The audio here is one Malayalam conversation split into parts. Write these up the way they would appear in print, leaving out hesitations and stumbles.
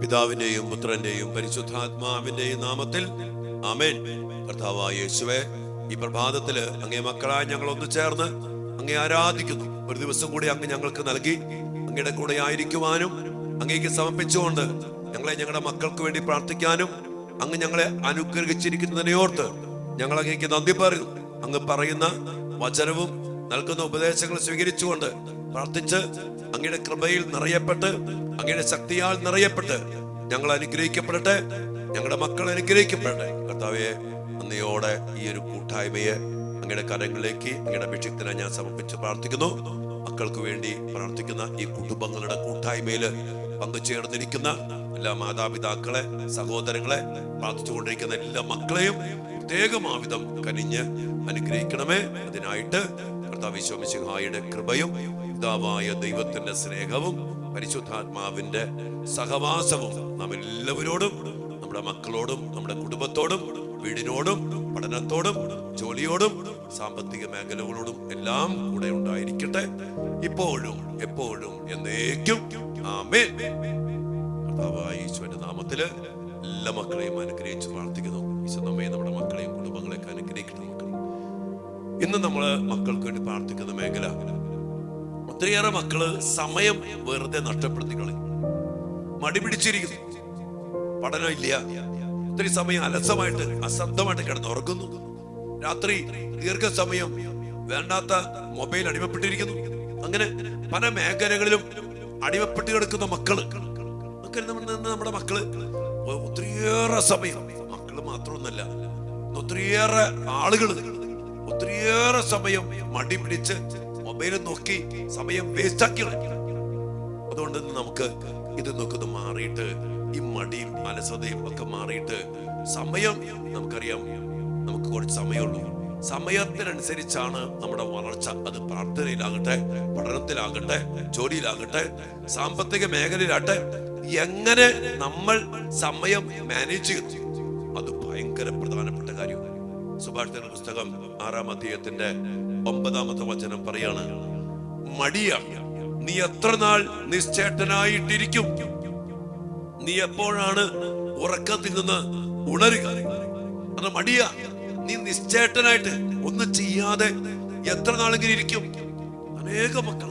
പിതാവിന്റെയും പുത്രന്റെയും പരിശുദ്ധാത്മാവിന്റെയും നാമത്തിൽ ആമേൻ. കർത്താവായ യേശുവേ, ഈ പ്രഭാതത്തില് അങ്ങേ മക്കളായി ഞങ്ങൾ ഒന്ന് ചേർന്ന് അങ്ങേ ആരാധിക്കുന്നു. ഒരു ദിവസം കൂടി അങ്ങ് ഞങ്ങൾക്ക് നൽകി അങ്ങയുടെ കൂടെ ആയിരിക്കുവാനും അങ്ങേക്ക് സമർപ്പിച്ചുകൊണ്ട് ഞങ്ങളെ ഞങ്ങളുടെ മക്കൾക്ക് വേണ്ടി പ്രാർത്ഥിക്കാനും അങ്ങ് ഞങ്ങളെ അനുഗ്രഹിച്ചിരിക്കുന്നതിനെ ഓർത്ത് ഞങ്ങൾ അങ്ങേക്ക് നന്ദി പറയുന്നു. അങ്ങ് പറയുന്ന വചനവും നൽകുന്ന ഉപദേശങ്ങൾ സ്വീകരിച്ചുകൊണ്ട് പ്രാർത്ഥിച്ച് അങ്ങയുടെ കൃപയിൽ നിറയപ്പെട്ട് അങ്ങയുടെ ശക്തിയാൽ നിറയപ്പെട്ട് ഞങ്ങൾ അനുഗ്രഹിക്കപ്പെടട്ടെ, ഞങ്ങളുടെ മക്കൾ അനുഗ്രഹിക്കപ്പെടട്ടെ. കർത്താവേ, നന്ദിയോടെ ഈ ഒരു കൂട്ടായ്മയെ അങ്ങയുടെ കരങ്ങളിലേക്ക് അങ്ങയുടെ അഭിഷിക്തനെ ഞാൻ സമർപ്പിച്ച് പ്രാർത്ഥിക്കുന്നു. മക്കൾക്ക് വേണ്ടി പ്രാർത്ഥിക്കുന്ന ഈ കുടുംബങ്ങളുടെ കൂട്ടായ്മയില് പങ്കുചേർന്നിരിക്കുന്ന എല്ലാ മാതാപിതാക്കളെ, സഹോദരങ്ങളെ, പ്രാർത്ഥിച്ചുകൊണ്ടിരിക്കുന്ന എല്ലാ മക്കളെയും പ്രത്യേകമാവിധം കനിഞ്ഞ് അനുഗ്രഹിക്കണമേ. അതിനായിട്ട് കർത്താവ് ഈശോ മിശിഹായുടെ കൃപയും പിതാവായ ദൈവത്തിന്റെ സ്നേഹവും പരിശുദ്ധാത്മാവിന്റെ സഹവാസവും നാം എല്ലാവരോടും, നമ്മുടെ മക്കളോടും, നമ്മുടെ കുടുംബത്തോടും, വീടിനോടും, പഠനത്തോടും, ജോലിയോടും, സാമ്പത്തിക മേഖലകളോടും എല്ലാം കൂടെ ഉണ്ടായിരിക്കട്ടെ, ഇപ്പോഴും എപ്പോഴും എന്നേക്കും. ആമേൻ. കർത്താവായ യേശുവിന്റെ നാമത്തില് എല്ലാ മക്കളെയും അനുഗ്രഹിച്ച് പ്രാർത്ഥിക്കുന്നു. ഈശോ നമ്മെ, നമ്മുടെ മക്കളെയും കുടുംബങ്ങളെയൊക്കെ അനുഗ്രഹിക്കണം. ഇന്ന് നമ്മള് മക്കൾക്ക് വേണ്ടി പ്രാർത്ഥിക്കുന്ന മേഖല, ഒത്തിരിയേറെ മക്കള് സമയം വെറുതെ നഷ്ടപ്പെടുത്തി കളയും, മടി പിടിച്ചിരിക്കുന്നു, പഠനം ഇല്ല, ഒത്തിരി സമയം അലസമായിട്ട് അശ്രദ്ധമായിട്ട് കിടന്നുറങ്ങുന്നു, രാത്രി ദീർഘസമയം വേണ്ടാത്ത മൊബൈൽ അടിമപ്പെട്ടിരിക്കുന്നു. അങ്ങനെ പല മേഖലകളിലും അടിമപ്പെട്ട് കിടക്കുന്ന മക്കള്, നമ്മുടെ മക്കള് ഒത്തിരിയേറെ സമയം, മക്കള് മാത്രമൊന്നല്ല, ഒത്തിരിയേറെ ആളുകള് ഒത്തിരിയേറെ സമയം മടി പിടിച്ച് മൊബൈലിൽ നോക്കി സമയം വേസ്റ്റാക്കി. അതുകൊണ്ട് നമുക്ക് ഇത് നോക്കുന്നത് മാറിയിട്ട്, ഈ മടിയും അലസതയും ഒക്കെ മാറിയിട്ട് സമയം, നമുക്കറിയാം നമുക്ക് കുറച്ച് സമയമുള്ളൂ, സമയത്തിനനുസരിച്ചാണ് നമ്മുടെ വളർച്ച. അത് പ്രാർത്ഥനയിലാകട്ടെ, പഠനത്തിലാകട്ടെ, ജോലിയിലാകട്ടെ, സാമ്പത്തിക മേഖലയിലാകട്ടെ, എങ്ങനെ നമ്മൾ സമയം മാനേജ് ചെയ്യുന്നു അത് ഭയങ്കര പ്രധാനപ്പെട്ട കാര്യമാണ്. സുഭാഷിതന പുസ്തകം 6-ാം അധ്യായത്തിന്റെ 9-ാമത്തെ വചനം പറയാണ്, മടിയ നീ എത്ര നാൾ നിശ്ചേഷ്ടനായിട്ടിരിക്കും? നീ എപ്പോഴാണ് ഉറക്കത്തിൽ നിന്ന് ഉണരുക? അത് മടിയ നീ നിശ്ചേഷ്ടനായിട്ട് ഒന്നും ചെയ്യാതെ എത്ര നാളെങ്കിലും ഇരിക്കും? അനേക മക്കൾ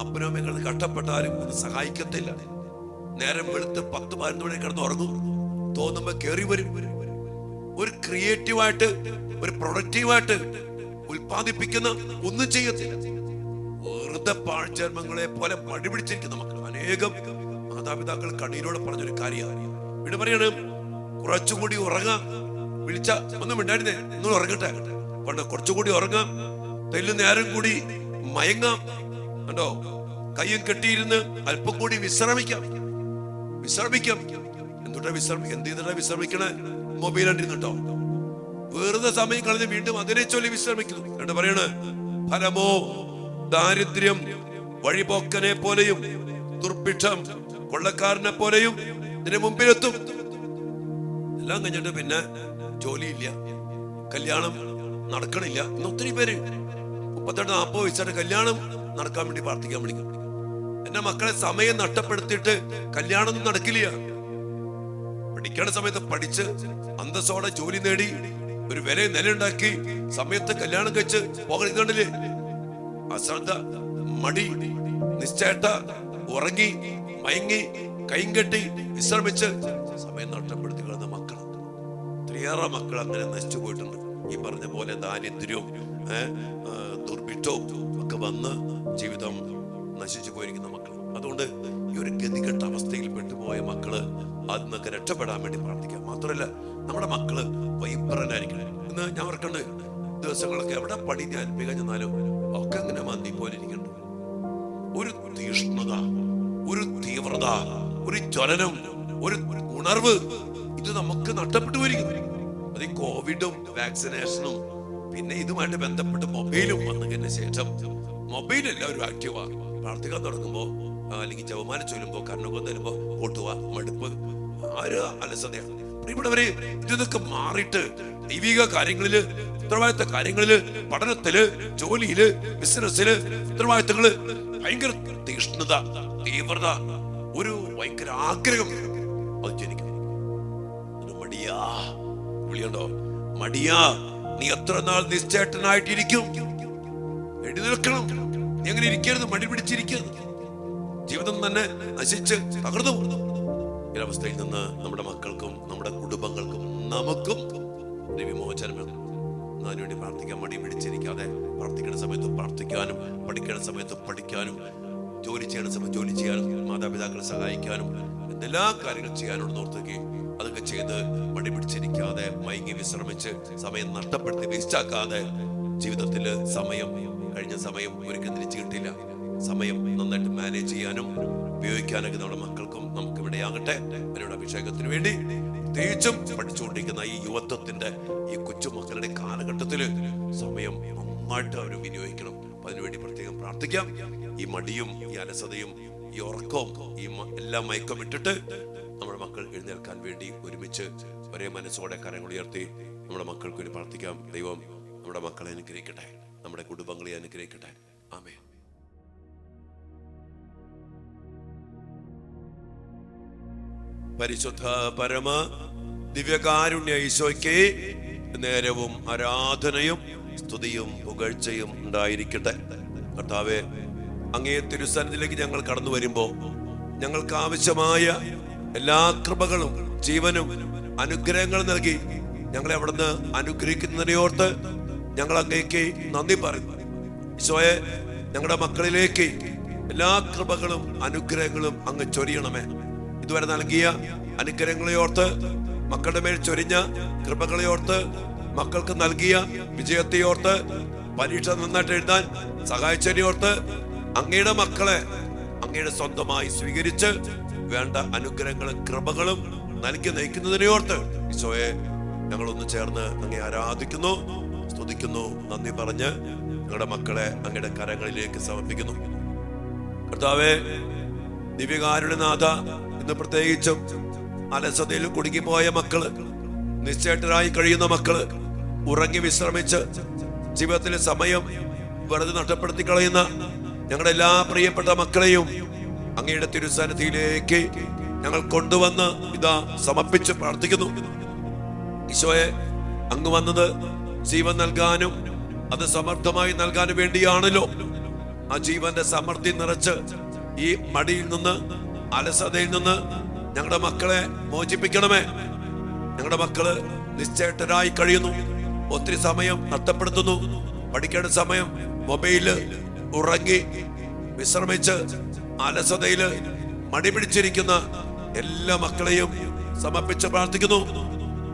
അപ്പനും അമ്മയും കഷ്ടപ്പെട്ടാലും ഒന്നും സഹായിക്കത്തില്ല. നേരം വെളുത്ത് 10-11 മണി കിടന്ന് ഉറങ്ങും, തോന്നുമ്പോ കയറി വരും. ഒരു ക്രിയേറ്റീവായിട്ട്, ഒരു പ്രൊഡക്റ്റീവായിട്ട് ഉൽപ്പാദിപ്പിക്കുന്ന ഒന്നും ചെയ്യത്തില്ല. വെറുതെ പാഴ്ചർമ്മങ്ങളെ പോലെ മടി പിടിച്ചിരിക്കുന്ന മക്കൾ അനേകം മാതാപിതാക്കൾ കണ്ണീരോടെ പറഞ്ഞൊരു കാര്യമാണ്. ഇവിടെ പറയണം, കുറച്ചുകൂടി ഉറങ്ങാം, വിളിച്ച ഒന്നും ഉണ്ടായിരുന്നേ, ഒന്നും ഉറങ്ങട്ടെ, കുറച്ചുകൂടി ഉറങ്ങാം, തെല്ലു നേരം കൂടി മയങ്ങാം, കണ്ടോ, കയ്യും കെട്ടിയിരുന്ന് അല്പം കൂടി വിശ്രമിക്കാം. എന്തുട്ടാ എന്ത് ചെയ്തിട്ടാ വിശ്രമിക്കണേ? മൊബൈൽ കണ്ടിരുന്നുണ്ടോ? വെറുതെ സമയം കളഞ്ഞ് വീണ്ടും അതിനെ ചൊല്ലി വിശ്രമിക്കുന്നു. എന്നിട്ട് പറയണ്, ഫലമോ ദാരിദ്ര്യം വഴിപോക്കനെ പോലെയും ദുർഭിക്ഷം കൊള്ളക്കാരനെ പോലെയും ഇതിന് മുമ്പിലെത്തും. എല്ലാം കഴിഞ്ഞിട്ട് പിന്നെ ജോലിയില്ല, കല്യാണം നടക്കണില്ല. ഇന്ന് ഒത്തിരി പേര് 38-40 വയസ്സായിട്ട് കല്യാണം നടക്കാൻ വേണ്ടി പ്രാർത്ഥിക്കാൻ വിളിക്കും. എന്റെ മക്കളെ സമയം നഷ്ടപ്പെടുത്തിയിട്ട് കല്യാണം നടക്കില്ല. പഠിക്കേണ്ട സമയത്ത് പഠിച്ച് അന്തസ്സോടെ ജോലി നേടി ഒരു വില നിലയുണ്ടാക്കി സമയത്ത് കല്യാണം കഴിച്ച് പോകണം. ഇതുകൊണ്ടില്ലേ അശ്രദ്ധ, മടി, നിശ്ചേട്ട, ഉറങ്ങി മയങ്ങി കൈയും കെട്ടി വിശ്രമിച്ച് സമയം നഷ്ടപ്പെടുത്തി കളയുന്ന മക്കൾ, ഒത്തിരിയേറെ മക്കൾ അങ്ങനെ നശിച്ചു പോയിട്ടുണ്ട്. ഈ പറഞ്ഞ പോലെ ദാരിദ്ര്യവും ദുർഭിക്ഷവും ഒക്കെ വന്ന് ജീവിതം നശിച്ചു പോയിരിക്കുന്ന മക്കൾ. അതുകൊണ്ട് ഈ ഒരു ഗതികെട്ട അവസ്ഥയിൽ പെട്ടുപോയ മക്കള് അതിനൊക്കെ രക്ഷപ്പെടാൻ വേണ്ടി പ്രാർത്ഥിക്കാം. മാത്രമല്ല, നമ്മുടെ മക്കള് വൈബ്രന്റായിരിക്കണം. ഇന്ന് ഞാൻ ഓർക്കണ്ട്, ദിവസങ്ങളൊക്കെ എവിടെ പണി ഞാൻ മികഞ്ഞാലും ഒക്കെ അങ്ങനെ മന്തി പോലെ ഇരിക്കണ്ട. ഒരു തീഷ്ണത, ഒരു തീവ്രത, ഒരു ജ്വലനം, ഒരു ഉണർവ്, ഇത് നമുക്ക് നഷ്ടപ്പെട്ടു പോയിരിക്കുന്നു. അത് ഈ കോവിഡും വാക്സിനേഷനും പിന്നെ ഇതുമായിട്ട് ബന്ധപ്പെട്ട് മൊബൈലും വന്നതിന് ശേഷം മൊബൈൽ എല്ലാവരും ആക്റ്റീവാ. പ്രാർത്ഥിക്കാൻ തുടങ്ങുമ്പോ അല്ലെങ്കിൽ ജപമാല ചൊല്ലുമ്പോ, കണ്ണുകൊ തരുമ്പോ ഓട്ടുക, മടുപ്പ്, അലസതയാണ്. ഇവിടെ ഇതൊക്കെ മാറിയിട്ട് ദൈവിക കാര്യങ്ങളില്, ഉത്തരവാദിത്ത കാര്യങ്ങളില്, പഠനത്തില്, ജോലിയില്, ബിസിനസ്സില് ഉത്തരവാദിത്തങ്ങള് ഭയങ്കര തീഷ്ണത, തീവ്രത, ഒരു ഭയങ്കര ആഗ്രഹം അത് ജനിക്കുന്നു. മടിയാ വിളിയുണ്ടോ? മടിയാ, നീ എത്ര നാൾ നിശ്ചേട്ടനായിട്ടിരിക്കും? എഴുന്നേൽക്കണം. നീ അങ്ങനെ ഇരിക്കരുത്, മടി പിടിച്ചിരിക്കരുത്. ജീവിതം തന്നെ നശിച്ച് തകർന്നു പോകുന്നു. ഈ അവസ്ഥയിൽ നിന്ന് നമ്മുടെ മക്കൾക്കും നമ്മുടെ കുടുംബങ്ങൾക്കും നമുക്കും വിമോചനം വേണം. അതിനുവേണ്ടി പ്രാർത്ഥിക്കാൻ, മടി പിടിച്ചിരിക്കാതെ പ്രാർത്ഥിക്കേണ്ട സമയത്ത് പ്രാർത്ഥിക്കാനും, പഠിക്കേണ്ട സമയത്ത് പഠിക്കാനും, ജോലി ചെയ്യേണ്ട സമയത്ത് ജോലി ചെയ്യാനും, മാതാപിതാക്കളെ സഹായിക്കാനും, എന്തെല്ലാം കാര്യങ്ങൾ ചെയ്യാനുണ്ടെന്ന് ഓർത്തേക്ക് അതൊക്കെ ചെയ്ത് മടി പിടിച്ചിരിക്കാതെ മയങ്ങി വിശ്രമിച്ച് സമയം നഷ്ടപ്പെടുത്തി വേസ്റ്റാക്കാതെ ജീവിതത്തിൽ സമയം, കഴിഞ്ഞ സമയം ഒരിക്കലും തിരിച്ചു കിട്ടില്ല. സമയം നന്നായിട്ട് മാനേജ് ചെയ്യാനും ഉപയോഗിക്കാനൊക്കെ നമ്മുടെ മക്കൾക്കും നമുക്ക് ഇവിടെയാകട്ടെ. അവരുടെ അഭിഷേകത്തിന് വേണ്ടി പ്രത്യേകിച്ചും പഠിച്ചുകൊണ്ടിരിക്കുന്ന ഈ യുവത്വത്തിന്റെ ഈ കൊച്ചുമക്കളുടെ കാലഘട്ടത്തില് സമയം നന്നായിട്ട് അവർ വിനിയോഗിക്കണം. അപ്പൊ അതിനുവേണ്ടി പ്രത്യേകം പ്രാർത്ഥിക്കാം. ഈ മടിയും ഈ അലസതയും ഈ ഉറക്കവും ഈ എല്ലാം മയക്കം ഇട്ടിട്ട് നമ്മുടെ മക്കൾ എഴുന്നേൽക്കാൻ വേണ്ടി ഒരുമിച്ച് ഒരേ മനസ്സോടെ കരങ്ങൾ ഉയർത്തി നമ്മുടെ മക്കൾക്ക് വേണ്ടി പ്രാർത്ഥിക്കാം. ദൈവം നമ്മുടെ മക്കളെ അനുഗ്രഹിക്കട്ടെ, നമ്മുടെ കുടുംബങ്ങളെ അനുഗ്രഹിക്കട്ടെ. ആമേൻ. പരിശുദ്ധ പരമ ദിവ്യകാരുണ്യ ഈശോയ്ക്ക് നേരവും ആരാധനയും സ്തുതിയും പുകഴ്ചയും ഉണ്ടായിരിക്കട്ടെ. കർത്താവേ, അങ്ങേ തിരുസന്നിധിയിലേക്ക് ഞങ്ങൾ കടന്നു വരുമ്പോ ഞങ്ങൾക്ക് ആവശ്യമായ എല്ലാ കൃപകളും ജീവനും അനുഗ്രഹങ്ങളും നൽകി ഞങ്ങളെ അവിടുന്ന് അനുഗ്രഹിക്കുന്നതിനെയോർത്ത് ഞങ്ങൾ അങ്ങേക്ക് നന്ദി പറയുന്നു. ഈശോയെ, ഞങ്ങളുടെ മക്കളിലേക്ക് എല്ലാ കൃപകളും അനുഗ്രഹങ്ങളും അങ്ങ് ചൊരിയണമേ. ഇതുവരെ നൽകിയ അനുഗ്രഹങ്ങളെ ഓർത്ത്, മക്കളുടെ മേൽ ചൊരിഞ്ഞ കൃപകളെ ഓർത്ത്, മക്കൾക്ക് നൽകിയ വിജയത്തെ ഓർത്ത്, പരീക്ഷ നന്നായിട്ട് എഴുതാൻ സഹായിച്ചതിനെ ഓർത്ത്, അങ്ങയുടെ മക്കളെ അങ്ങയുടെ സ്വന്തമായി സ്വീകരിച്ച് വേണ്ട അനുഗ്രഹങ്ങളും കൃപകളും നൽകി നയിക്കുന്നതിനെ ഓർത്ത് ഈശോയെ ഞങ്ങളൊന്ന് ചേർന്ന് അങ്ങേ ആരാധിക്കുന്നു, സ്തുതിക്കുന്നു, നന്ദി പറഞ്ഞ് ഞങ്ങളുടെ മക്കളെ അങ്ങയുടെ കരങ്ങളിലേക്ക് സമർപ്പിക്കുന്നു. കർത്താവേ, ദിവ്യകാരുണ്യ നാഥ, ഇന്ന് പ്രത്യേകിച്ചും അലസതയിൽ കുടുങ്ങിപ്പോയ മക്കള്, നിശ്ചേട്ടരായി കഴിയുന്ന മക്കള്, ഉറങ്ങി വിശ്രമിച്ച് ജീവിതത്തിലെ സമയം വെറുതെ നഷ്ടപ്പെടുത്തി കളയുന്ന ഞങ്ങളുടെ എല്ലാ പ്രിയപ്പെട്ട മക്കളെയും അങ്ങയുടെ തിരുസന്നിധിയിലേക്ക് ഞങ്ങൾ കൊണ്ടുവന്ന് ഇതാ സമർപ്പിച്ച് പ്രാർത്ഥിക്കുന്നു. ഈശോയെ, അങ്ങ് വന്നത് ജീവൻ നൽകാനും അത് സമർത്ഥമായി നൽകാനും വേണ്ടിയാണല്ലോ. ആ ജീവന്റെ സമൃദ്ധി നിറച്ച് ഈ മടിയിൽ നിന്ന്, അലസതയിൽ നിന്ന് ഞങ്ങളുടെ മക്കളെ മോചിപ്പിക്കണമേ. ഞങ്ങളുടെ മക്കള് നിശ്ചേട്ടരായി കഴിയുന്നു, ഒത്തിരി സമയം നഷ്ടപ്പെടുത്തുന്നു. പഠിക്കേണ്ട സമയം മൊബൈല്, ഉറങ്ങി വിശ്രമിച്ച് അലസതയില് മടി പിടിച്ചിരിക്കുന്ന എല്ലാ മക്കളെയും സമർപ്പിച്ച് പ്രാർത്ഥിക്കുന്നു.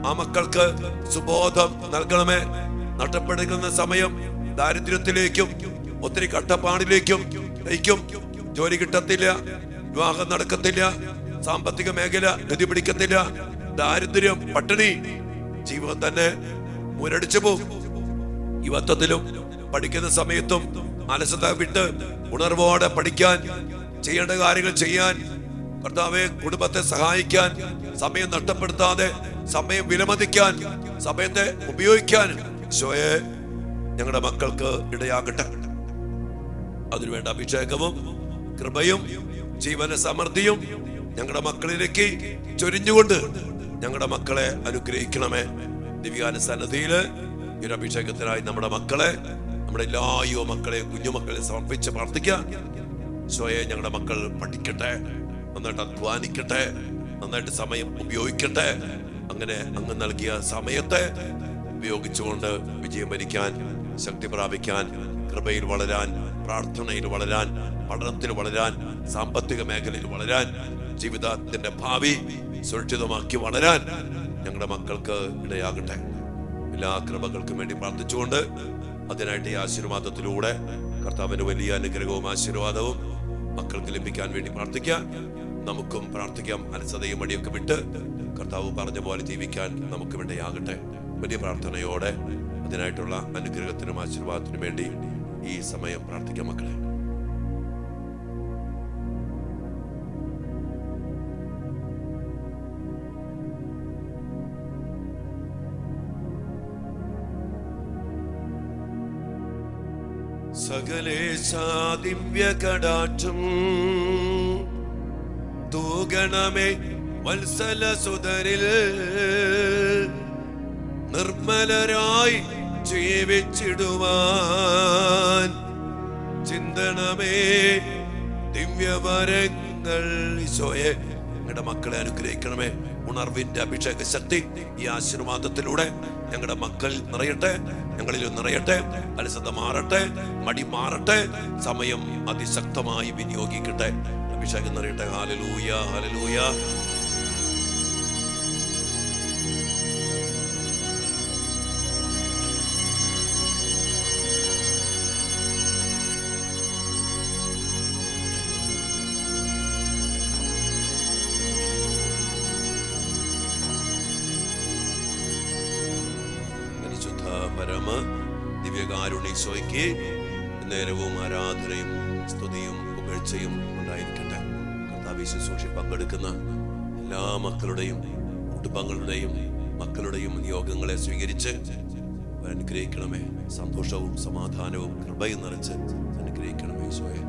ആ മക്കൾക്ക് സുബോധം നൽകണമേ. നഷ്ടപ്പെടുന്ന സമയം ദാരിദ്ര്യത്തിലേക്കും ഒത്തിരി കഷ്ടപ്പാടിലേക്കും നയിക്കും. ജോലി കിട്ടത്തില്ല, വിവാഹം നടക്കത്തില്ല, സാമ്പത്തിക മേഖല ഗതി പിടിക്കത്തില്ല, ദാരിദ്ര്യം, പട്ടിണി, ജീവിതം തന്നെ മുരടിച്ചു പോകും. യുവത്വത്തിലും പഠിക്കുന്ന സമയത്തും അലസത വിട്ട് ഉണർവോടെ പഠിക്കാൻ, ചെയ്യേണ്ട കാര്യങ്ങൾ ചെയ്യാൻ, കർത്താവെ കുടുംബത്തെ സഹായിക്കാൻ, സമയം നഷ്ടപ്പെടുത്താതെ സമയം വിലമതിക്കാൻ, സമയത്തെ ഉപയോഗിക്കാൻ ഈശോയെ ഞങ്ങളുടെ മക്കൾക്ക് ഇടയാകട്ടെ. അതിനുവേണ്ട അഭിഷേകവും കൃപയും ജീവന സമൃദ്ധിയും ഞങ്ങളുടെ മക്കളിലേക്ക് ചൊരിഞ്ഞുകൊണ്ട് ഞങ്ങളുടെ മക്കളെ അനുഗ്രഹിക്കണമേ. ദിവ്യാനുസന്നതിയില് ഈ ഒരു അഭിഷേകത്തിനായി നമ്മുടെ മക്കളെ, നമ്മുടെ എല്ലാ യുവമക്കളെ, കുഞ്ഞുമക്കളെ സമർപ്പിച്ച് പ്രാർത്ഥിക്കാം. ഈശോയെ, ഞങ്ങളുടെ മക്കൾ പഠിക്കട്ടെ, നന്നായിട്ട് അധ്വാനിക്കട്ടെ, നന്നായിട്ട് സമയം ഉപയോഗിക്കട്ടെ. അങ്ങനെ അങ്ങ് നൽകിയ സമയത്തെ ഉപയോഗിച്ചുകൊണ്ട് വിജയം വരിക്കാൻ, ശക്തി പ്രാപിക്കാൻ, കൃപയിൽ വളരാൻ, പ്രാർത്ഥനയിൽ വളരാൻ, പഠനത്തിൽ വളരാൻ, സാമ്പത്തിക മേഖലയിൽ വളരാൻ, ജീവിതത്തിന്റെ ഭാവി സുരക്ഷിതമാക്കി വളരാൻ ഞങ്ങളുടെ മക്കൾക്ക് ഇടയാകട്ടെ. എല്ലാ കൃപകൾക്കും വേണ്ടി പ്രാർത്ഥിച്ചുകൊണ്ട് അതിനായിട്ട് ഈ ആശീർവാദത്തിലൂടെ കർത്താവിന്റെ വലിയ അനുഗ്രഹവും ആശീർവാദവും മക്കൾക്ക് ലഭിക്കാൻ വേണ്ടി പ്രാർത്ഥിക്കാം. നമുക്കും പ്രാർത്ഥിക്കാം. അലസതയും മടിയൊക്കെ വിട്ട് കർത്താവ് പറഞ്ഞ പോലെ ജീവിക്കാൻ നമുക്കും ഇടയാകട്ടെ. വലിയ പ്രാർത്ഥനയോടെ അതിനായിട്ടുള്ള അനുഗ്രഹത്തിനും ആശീർവാദത്തിനും വേണ്ടി ഈ സമയം പ്രാർത്ഥിക്കാം മക്കളെ. സകലേശാ ദിവ്യ കടാക്ഷം തൂകണമേ വത്സല സുതരിൽ നിർമ്മലരായി ജീവിച്ചിടുവാൻ ചിന്തണമേ ദിവ്യവരങ്ങൾ. ഈശോയെ, ഞങ്ങളുടെ മക്കളെ അനുഗ്രഹിക്കണമേ. ഉണർവിന്റെ അഭിഷേക ശക്തി ഈ ആശീർവാദത്തിലൂടെ ഞങ്ങളുടെ മക്കളിൽ നിറയട്ടെ, ഞങ്ങളിലും നിറയട്ടെ. അലസത മാറട്ടെ, മടി മാറട്ടെ, സമയം അതിശക്തമായി വിനിയോഗിക്കട്ടെ. അഭിഷേകം നിറയട്ടെ. Hallelujah, hallelujah. പരമ ദിവ്യകാരുണ്യീശോയ്ക്ക് നേരവും ആരാധനയും സ്തുതിയും പുകഴ്ചയും ഉണ്ടായിരിക്കട്ടെ. കർത്താവ് ശുശ്രൂഷയിൽ പങ്കെടുക്കുന്ന എല്ലാ മക്കളുടെയും കുടുംബങ്ങളുടെയും മക്കളുടെയും നിയോഗങ്ങളെ സ്വീകരിച്ച് അനുഗ്രഹിക്കണമേ. സന്തോഷവും സമാധാനവും കൃപയും നിറച്ച് അനുഗ്രഹിക്കണമേ ഈശോയെ.